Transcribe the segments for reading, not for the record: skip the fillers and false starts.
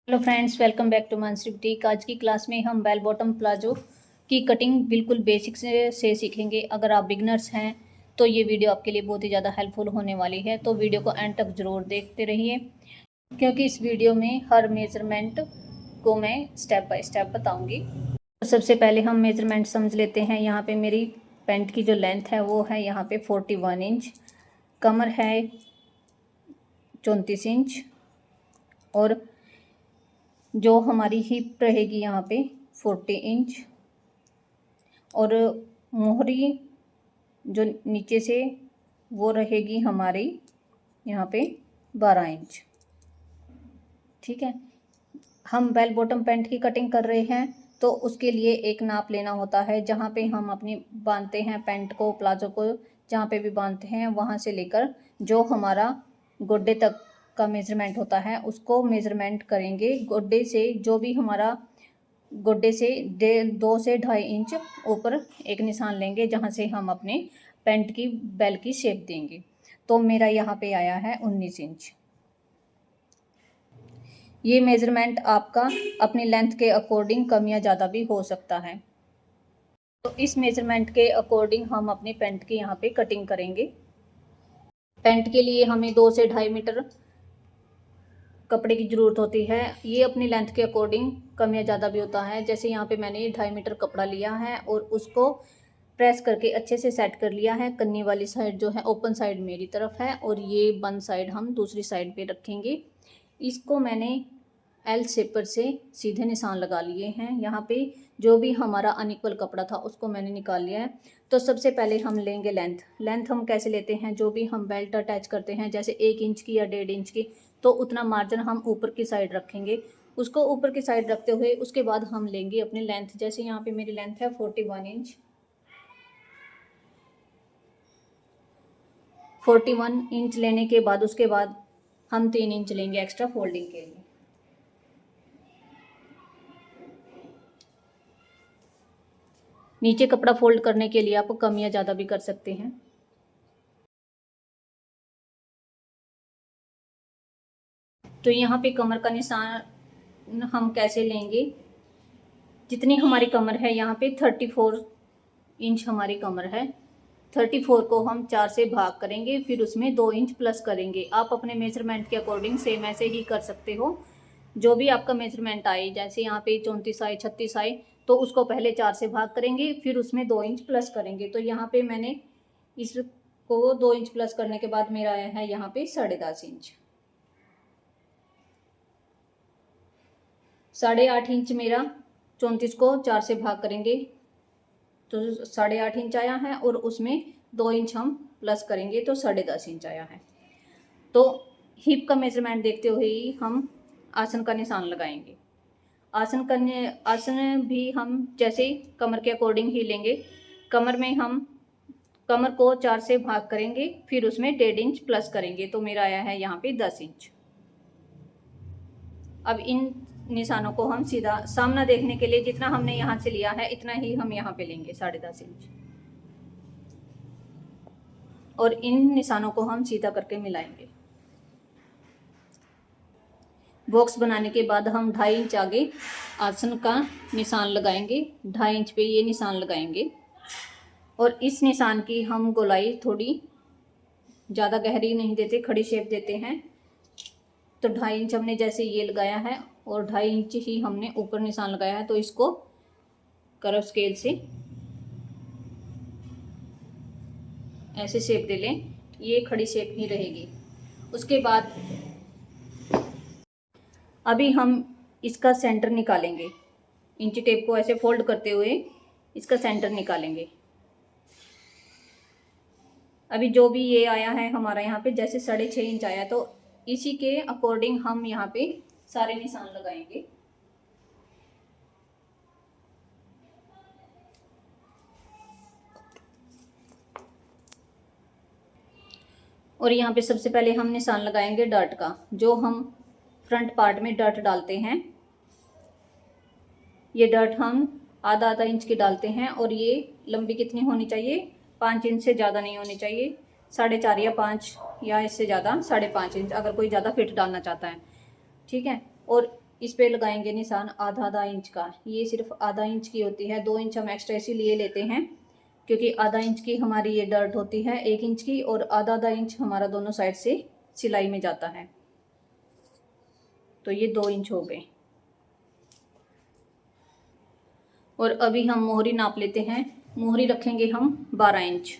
Hello friends, welcome back to Mansi boutique. आज की class में हम बेल बॉटम प्लाजो की कटिंग बिल्कुल बेसिक से सीखेंगे। अगर आप बिगनर्स हैं तो ये वीडियो आपके लिए बहुत ही ज़्यादा हेल्पफुल होने वाली है, तो वीडियो को एंड तक ज़रूर देखते रहिए, क्योंकि इस वीडियो में हर मेजरमेंट को मैं स्टेप बाय स्टेप बताऊंगी। तो सबसे पहले हम मेजरमेंट समझ लेते हैं। यहाँ पे मेरी पैंट की जो लेंथ है वो है यहाँ पे 41 इंच, कमर है 34 इंच, और जो हमारी हिप रहेगी यहाँ पे 40 इंच, और मोहरी जो नीचे से वो रहेगी हमारी यहाँ पे 12 इंच। ठीक है, हम बेल बॉटम पैंट की कटिंग कर रहे हैं तो उसके लिए एक नाप लेना होता है। जहाँ पे हम अपनी बांधते हैं पैंट को, प्लाजो को जहाँ पे भी बांधते हैं, वहाँ से लेकर जो हमारा गोड्डे तक का मेजरमेंट होता है उसको मेजरमेंट करेंगे। गोड्डे से जो भी हमारा गोड्डे से 2 से 2.5 इंच ऊपर एक निशान लेंगे, जहाँ से हम अपने पैंट की बेल की शेप देंगे। तो मेरा यहाँ पे आया है 19 इंच। ये मेजरमेंट आपका अपनी लेंथ के अकॉर्डिंग कम या ज़्यादा भी हो सकता है। तो इस मेजरमेंट के अकॉर्डिंग हम अपनी पैंट की यहाँ पे कटिंग करेंगे। पैंट के लिए हमें 2 से 2.5 मीटर कपड़े की ज़रूरत होती है। ये अपनी लेंथ के अकॉर्डिंग कम या ज़्यादा भी होता है। जैसे यहाँ पे मैंने 2.5 मीटर कपड़ा लिया है और उसको प्रेस करके अच्छे से सेट कर लिया है। कन्नी वाली साइड जो है ओपन साइड मेरी तरफ है, और ये बंद साइड हम दूसरी साइड पे रखेंगे। इसको मैंने एल शेपर से सीधे निशान लगा लिए हैं। यहाँ पे जो भी हमारा अनइक्वल कपड़ा था उसको मैंने निकाल लिया है। तो सबसे पहले हम लेंगे लेंथ हम कैसे लेते हैं, जो भी हम बेल्ट अटैच करते हैं, जैसे 1 इंच की या 1.5 इंच की, तो उतना मार्जिन हम ऊपर की साइड रखेंगे। उसको ऊपर की साइड रखते हुए उसके बाद हम लेंगे अपनी लेंथ। जैसे यहाँ पे मेरी लेंथ है 41 इंच। 41 इंच लेने के बाद उसके बाद हम 3 इंच लेंगे एक्स्ट्रा फोल्डिंग के लिए। नीचे कपड़ा फोल्ड करने के लिए आप कम या ज़्यादा भी कर सकते हैं। तो यहाँ पे कमर का निशान हम कैसे लेंगे, जितनी हमारी कमर है यहाँ पे 34 इंच हमारी कमर है। 34 को हम 4 से भाग करेंगे, फिर उसमें 2 इंच प्लस करेंगे। आप अपने मेजरमेंट के अकॉर्डिंग सेम ऐसे ही कर सकते हो। जो भी आपका मेजरमेंट आए, जैसे यहाँ पे 34 आए, 36 आए, तो उसको पहले 4 से भाग करेंगे, फिर उसमें 2 इंच प्लस करेंगे। तो यहाँ पे मैंने इसको 2 इंच प्लस करने के बाद मेरा आया है यहाँ पे 10.5 इंच। 8.5 इंच मेरा 34 को 4 से भाग करेंगे तो 8.5 इंच आया है, और उसमें 2 इंच हम प्लस करेंगे तो 10.5 इंच आया है। तो हिप का मेजरमेंट देखते हुए ही हम आसन का निशान लगाएंगे। आसन भी हम जैसे कमर के अकॉर्डिंग ही लेंगे। कमर में हम कमर को 4 से भाग करेंगे, फिर उसमें 1.5 इंच प्लस करेंगे, तो मेरा आया है यहाँ पे 10 इंच। अब इन निशानों को हम सीधा सामना देखने के लिए जितना हमने यहाँ से लिया है इतना ही हम यहाँ पे लेंगे 10.5 इंच, और इन निशानों को हम सीधा करके मिलाएंगे। बॉक्स बनाने के बाद हम 2.5 इंच आगे आसन का निशान लगाएंगे। 2.5 इंच पे ये निशान लगाएंगे, और इस निशान की हम गोलाई थोड़ी ज़्यादा गहरी नहीं देते, खड़ी शेप देते हैं। तो 2.5 इंच हमने जैसे ये लगाया है, और 2.5 इंच ही हमने ऊपर निशान लगाया है, तो इसको कर्व स्केल से ऐसे शेप दे लें, ये खड़ी शेप ही रहेगी। उसके बाद अभी हम इसका सेंटर निकालेंगे। इंची टेप को ऐसे फोल्ड करते हुए इसका सेंटर निकालेंगे। अभी जो भी ये आया है हमारा यहाँ पे जैसे 6.5 इंच आया, तो इसी के अकॉर्डिंग हम यहाँ पे सारे निशान लगाएंगे। और यहाँ पे सबसे पहले हम निशान लगाएंगे डॉट का, जो हम फ्रंट पार्ट में डॉट डालते हैं। ये डॉट हम आधा आधा इंच की डालते हैं, और ये लंबी कितनी होनी चाहिए, 5 इंच से ज़्यादा नहीं होनी चाहिए। 4.5 या 5 या इससे ज़्यादा 5.5 इंच, अगर कोई ज़्यादा फिट डालना चाहता है। ठीक है, और इस पे लगाएंगे निशान आधा आधा इंच का। ये सिर्फ आधा इंच की होती है, 2 इंच हम एक्स्ट्रा इसीलिए लेते हैं क्योंकि आधा इंच की हमारी ये डर्ट होती है 1 इंच की, और आधा आधा इंच हमारा दोनों साइड से सिलाई में जाता है। तो ये 2 इंच हो गए। और अभी हम मोहरी नाप लेते हैं। मोहरी रखेंगे हम 12 इंच।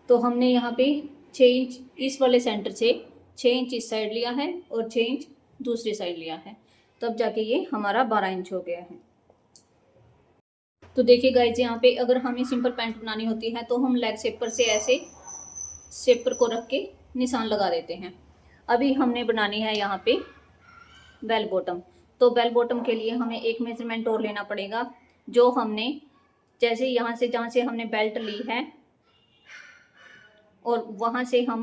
तो हमने यहाँ पे 6 इंच इस वाले सेंटर से 6 इंच इस साइड लिया है और 6 इंच दूसरी साइड लिया है, तब जाके ये हमारा 12 इंच हो गया है। तो देखिए गाइज, यहाँ पे अगर हमें सिंपल पैंट बनानी होती है तो हम लेग शेपर से ऐसे शेपर को रख के निशान लगा देते हैं। अभी हमने बनानी है यहाँ पे बेल बॉटम। तो बेल बॉटम के लिए हमें एक मेजरमेंट और लेना पड़ेगा, जो हमने जैसे यहाँ से जहाँ से हमने बेल्ट ली है और वहाँ से हम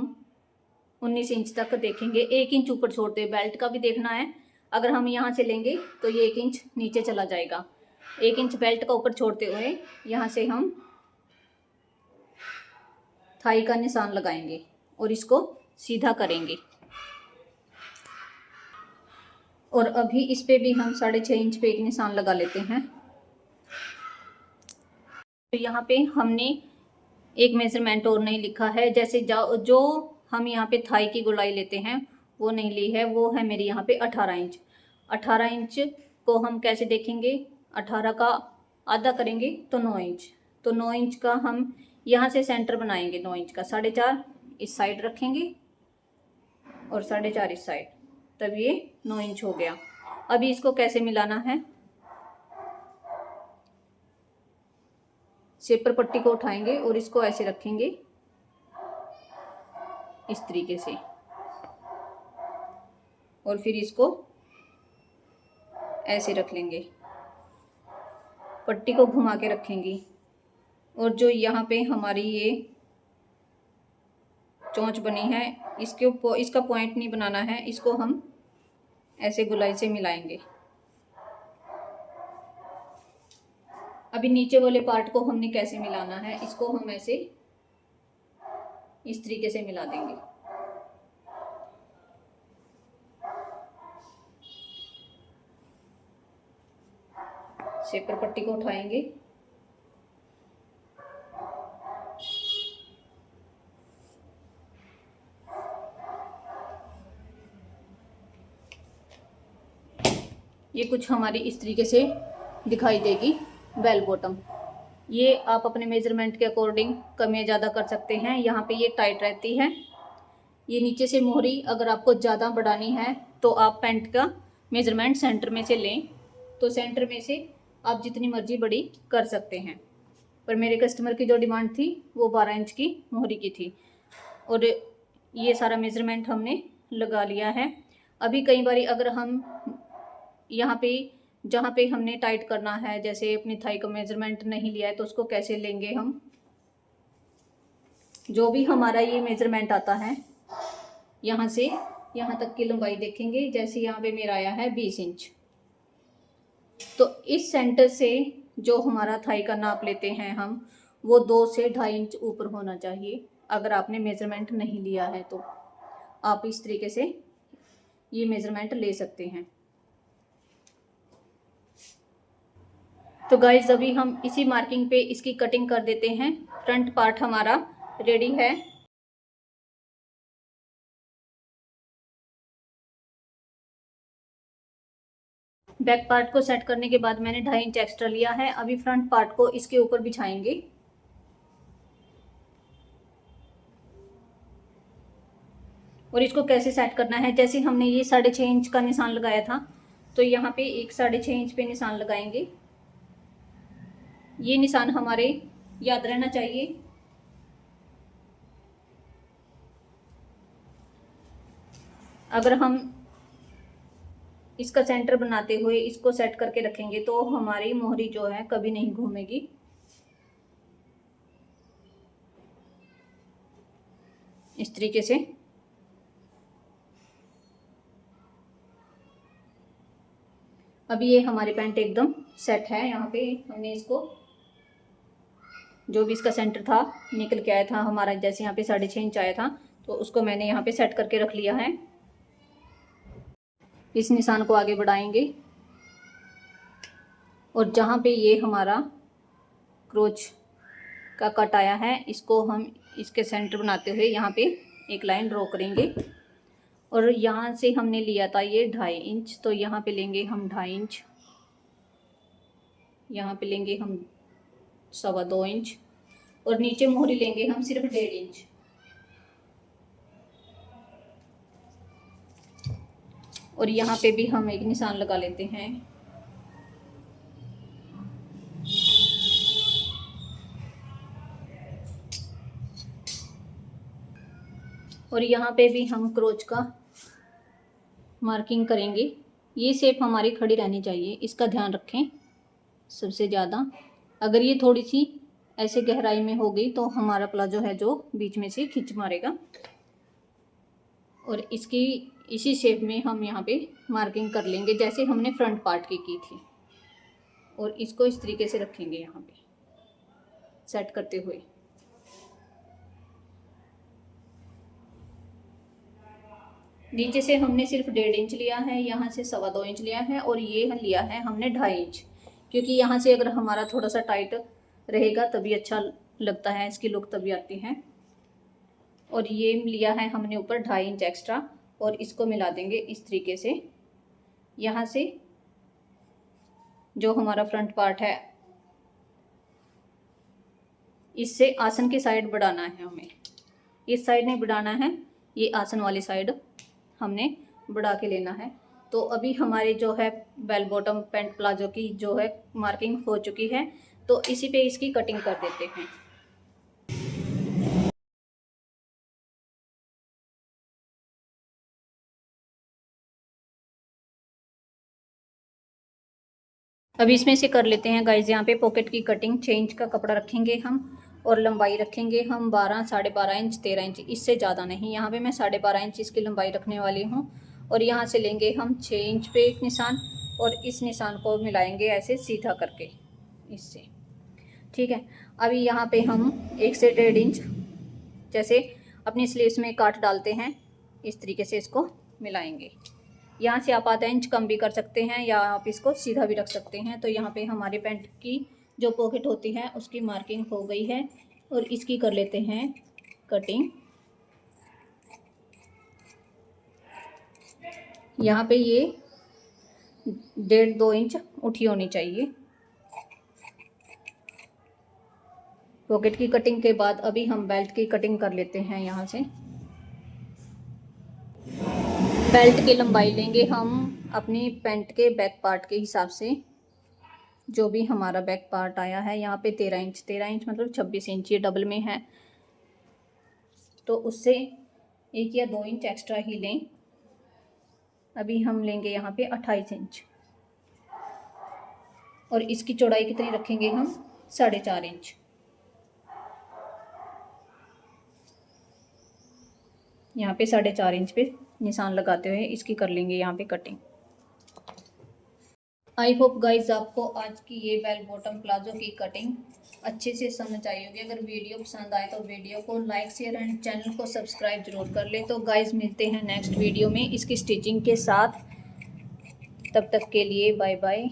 19 इंच तक देखेंगे। 1 इंच ऊपर छोड़ते, बेल्ट का भी देखना है। अगर हम यहाँ से लेंगे तो ये 1 इंच नीचे चला जाएगा। 1 इंच बेल्ट का ऊपर छोड़ते हुए यहाँ से हम थाई का निशान लगाएंगे और इसको सीधा करेंगे। और अभी इस पे भी हम 6.5 इंच पे एक निशान लगा लेते हैं। तो यहाँ पे हमने एक मेजरमेंट और नहीं लिखा है, जैसे जो हम यहाँ पे थाई की गोलाई लेते हैं वो नहीं ली है, वो है मेरी यहाँ पे 18 इंच। 18 इंच को हम कैसे देखेंगे, 18 का आधा करेंगे तो 9 इंच। तो 9 इंच का हम यहाँ से सेंटर बनाएंगे, 9 इंच का 4.5 इस साइड रखेंगे और 4.5 इस साइड, तब ये 9 इंच हो गया। अभी इसको कैसे मिलाना है, शेपर पट्टी को उठाएंगे और इसको ऐसे रखेंगे इस तरीके से, और फिर इसको ऐसे रख लेंगे, पट्टी को घुमा के रखेंगे। और जो यहाँ पे हमारी ये चोंच बनी है इसका पॉइंट नहीं बनाना है, इसको हम ऐसे गोलाई से मिलाएंगे। अभी नीचे वाले पार्ट को हमने कैसे मिलाना है, इसको हम ऐसे इस तरीके से मिला देंगे। शेपर पट्टी को उठाएंगे, ये कुछ हमारी इस तरीके से दिखाई देगी बेल बॉटम। ये आप अपने मेजरमेंट के अकॉर्डिंग कम या ज़्यादा कर सकते हैं। यहाँ पे ये टाइट रहती है। ये नीचे से मोहरी अगर आपको ज़्यादा बढ़ानी है तो आप पैंट का मेजरमेंट सेंटर में से लें, तो सेंटर में से आप जितनी मर्जी बड़ी कर सकते हैं। पर मेरे कस्टमर की जो डिमांड थी वो 12 इंच की मोहरी की थी, और ये सारा मेजरमेंट हमने लगा लिया है। अभी कई बार अगर हम यहाँ पे जहाँ पे हमने टाइट करना है, जैसे अपनी थाई का मेजरमेंट नहीं लिया है, तो उसको कैसे लेंगे हम, जो भी हमारा ये मेजरमेंट आता है यहाँ से यहाँ तक की लंबाई देखेंगे। जैसे यहाँ पे मेरा आया है 20 इंच, तो इस सेंटर से जो हमारा थाई का नाप लेते हैं हम, वो 2 से 2.5 इंच ऊपर होना चाहिए। अगर आपने मेजरमेंट नहीं लिया है तो आप इस तरीके से ये मेजरमेंट ले सकते हैं। तो गाइज अभी हम इसी मार्किंग पे इसकी कटिंग कर देते हैं। फ्रंट पार्ट हमारा रेडी है। बैक पार्ट को सेट करने के बाद मैंने 2.5 इंच एक्स्ट्रा लिया है। अभी फ्रंट पार्ट को इसके ऊपर बिछाएंगे। और इसको कैसे सेट करना है, जैसे हमने ये 6.5 इंच का निशान लगाया था, तो यहाँ पे एक 6.5 इंच पे निशान लगाएंगे। ये निशान हमारे याद रहना चाहिए। अगर हम इसका सेंटर बनाते हुए इसको सेट करके रखेंगे तो हमारी मोहरी जो है कभी नहीं घूमेगी। इस तरीके से अभी ये हमारी पैंट एकदम सेट है। यहाँ पे हमने इसको जो भी इसका सेंटर था निकल के आया था हमारा, जैसे यहाँ पे 6.5 इंच आया था, तो उसको मैंने यहाँ पे सेट करके रख लिया है। इस निशान को आगे बढ़ाएंगे और जहाँ पे ये हमारा क्रोच का कट आया है, इसको हम इसके सेंटर बनाते हुए यहाँ पे एक लाइन ड्रॉ करेंगे। और यहाँ से हमने लिया था ये 2.5 इंच, तो यहाँ पे लेंगे हम 2.5 इंच, यहाँ पे लेंगे हम 2.25 इंच और नीचे मोहरी लेंगे हम सिर्फ 1.5 इंच। और यहाँ पे भी हम एक निशान लगा लेते हैं। और यहाँ पे भी हम क्रोच का मार्किंग करेंगे। ये शेप हमारी खड़ी रहनी चाहिए, इसका ध्यान रखें सबसे ज़्यादा। अगर ये थोड़ी सी ऐसे गहराई में हो गई तो हमारा प्लाजो है जो बीच में से खींच मारेगा। और इसकी इसी शेप में हम यहाँ पे मार्किंग कर लेंगे जैसे हमने फ्रंट पार्ट की थी। और इसको इस तरीके से रखेंगे यहाँ पे सेट करते हुए। नीचे से हमने सिर्फ 1.5 इंच लिया है, यहाँ से 2.25 इंच लिया है और ये लिया है हमने 2.5 इंच, क्योंकि यहाँ से अगर हमारा थोड़ा सा टाइट रहेगा तभी अच्छा लगता है, इसकी लुक तभी आती है। और ये लिया है हमने ऊपर 2.5 इंच एक्स्ट्रा और इसको मिला देंगे इस तरीके से। यहाँ से जो हमारा फ्रंट पार्ट है इससे आसन की साइड बढ़ाना है हमें, इस साइड नहीं बढ़ाना है, ये आसन वाली साइड हमने बढ़ा के लेना है। तो अभी हमारे जो है बेल बॉटम पैंट प्लाजो की जो है मार्किंग हो चुकी है, तो इसी पे इसकी कटिंग कर देते हैं। अभी इसमें से कर लेते हैं गाइज। यहाँ पे पॉकेट की कटिंग 6 इंच का कपड़ा रखेंगे हम और लंबाई रखेंगे हम 12, 12.5 इंच, 13 इंच, इससे ज़्यादा नहीं। यहाँ पे मैं 12.5 इंच इसकी लंबाई रखने वाली हूँ। और यहाँ से लेंगे हम 6 इंच पे एक निशान और इस निशान को मिलाएंगे ऐसे सीधा करके इससे, ठीक है। अभी यहाँ पे हम 1 से 1.5 इंच जैसे अपनी स्लीव्स में काट डालते हैं, इस तरीके से इसको मिलाएंगे। यहाँ से आप आधा इंच कम भी कर सकते हैं या आप इसको सीधा भी रख सकते हैं। तो यहाँ पे हमारे पैंट की जो पॉकेट होती है उसकी मार्किंग हो गई है और इसकी कर लेते हैं कटिंग। यहाँ पे ये 1.5-2 इंच उठी होनी चाहिए पॉकेट की कटिंग के बाद। अभी हम बेल्ट की कटिंग कर लेते हैं। यहाँ से बेल्ट की लंबाई लेंगे हम अपनी पैंट के बैक पार्ट के हिसाब से, जो भी हमारा बैक पार्ट आया है। यहाँ पे 13 इंच, 13 इंच मतलब 26 इंच, ये डबल में है तो उससे 1 या 2 इंच एक्स्ट्रा ही लें। अभी हम लेंगे यहाँ पे 28 इंच और इसकी चौड़ाई कितनी रखेंगे हम 4.5 इंच। यहाँ पे 4.5 इंच पे निशान लगाते हुए इसकी कर लेंगे यहाँ पे कटिंग। आई होप गाइज आपको आज की ये बेल बॉटम प्लाजो की कटिंग अच्छे से समझ आई होगी। अगर वीडियो पसंद आए तो वीडियो को लाइक, शेयर एंड चैनल को सब्सक्राइब जरूर कर ले। तो गाइज मिलते हैं नेक्स्ट वीडियो में इसकी स्टिचिंग के साथ, तब तक के लिए बाय बाय।